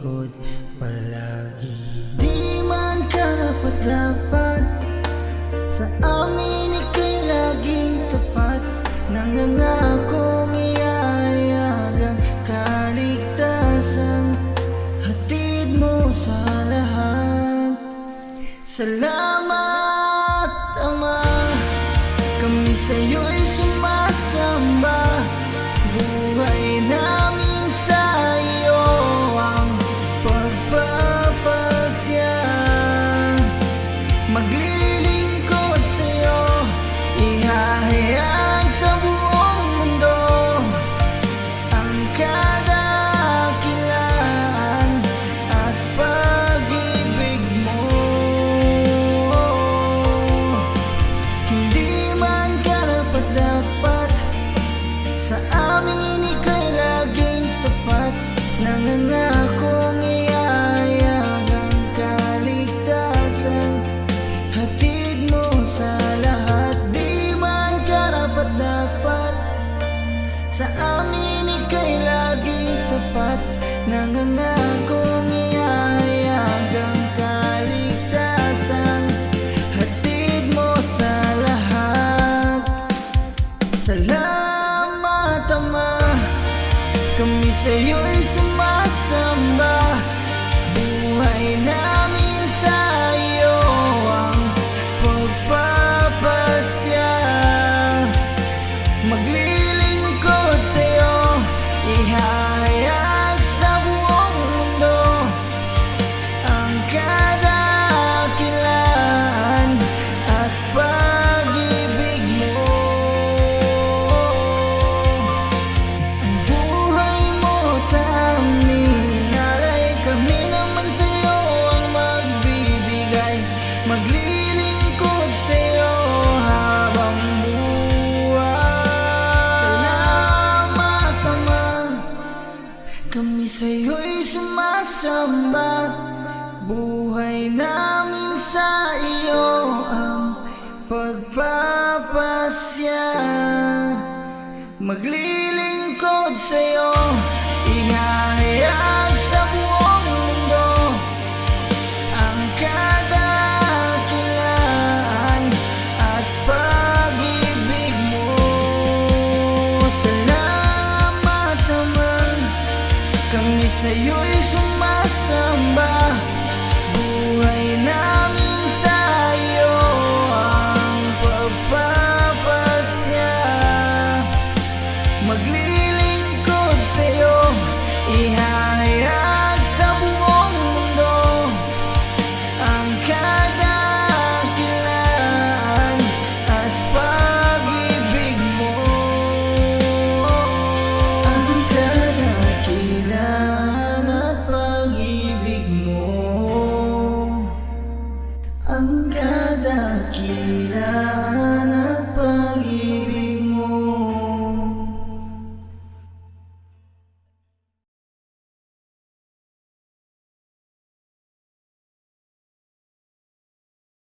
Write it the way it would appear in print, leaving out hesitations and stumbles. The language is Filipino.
maglingkod palagi. Di man karapat-dapat, sa amin ika'y laging tapat. Nangangakong iayagang kaligtasan, hatid mo sa lahat. Salamat, Ama, kami sa'yo'y sumasamba. Buhay namin sa iyo ang pagpapasya. Maglilingkod sa'yo, ihahayag sa buong mundo ang kadakilaan at pag-ibig mo. Hindi man karapat-dapat, sa amin ika'y laging tapat. Nangangakong iayag ang kaligtasan, hatid mo sa lahat. Di man karapat-dapat, sa amin ika'y laging tapat. Nangangakong iayag ang kaligtasan, hatid mo sa lahat. Salamat, Ama, kami sa'yo'y sumasamba. Buhay namin sa iyo ang pagpapasya. Maglilingkod sa'yo, ihahayag sa buong mundo ang kadakilaan at pag-ibig mo. Ang buhay mo sa amin, alay kami naman sa'yo ang magbibigay. Maglilingkod sa'yo habang buhay. Salamat, Ama, kami sa'yo'y sumasamba. Buhay namin sa iyo ang pagpapasya. Maglilingkod sa'yo, ihahayag sa buong mundo ang kadakilaan at pag-ibig mo. Salamat, Ama, kami sa'yo'y sumasamba.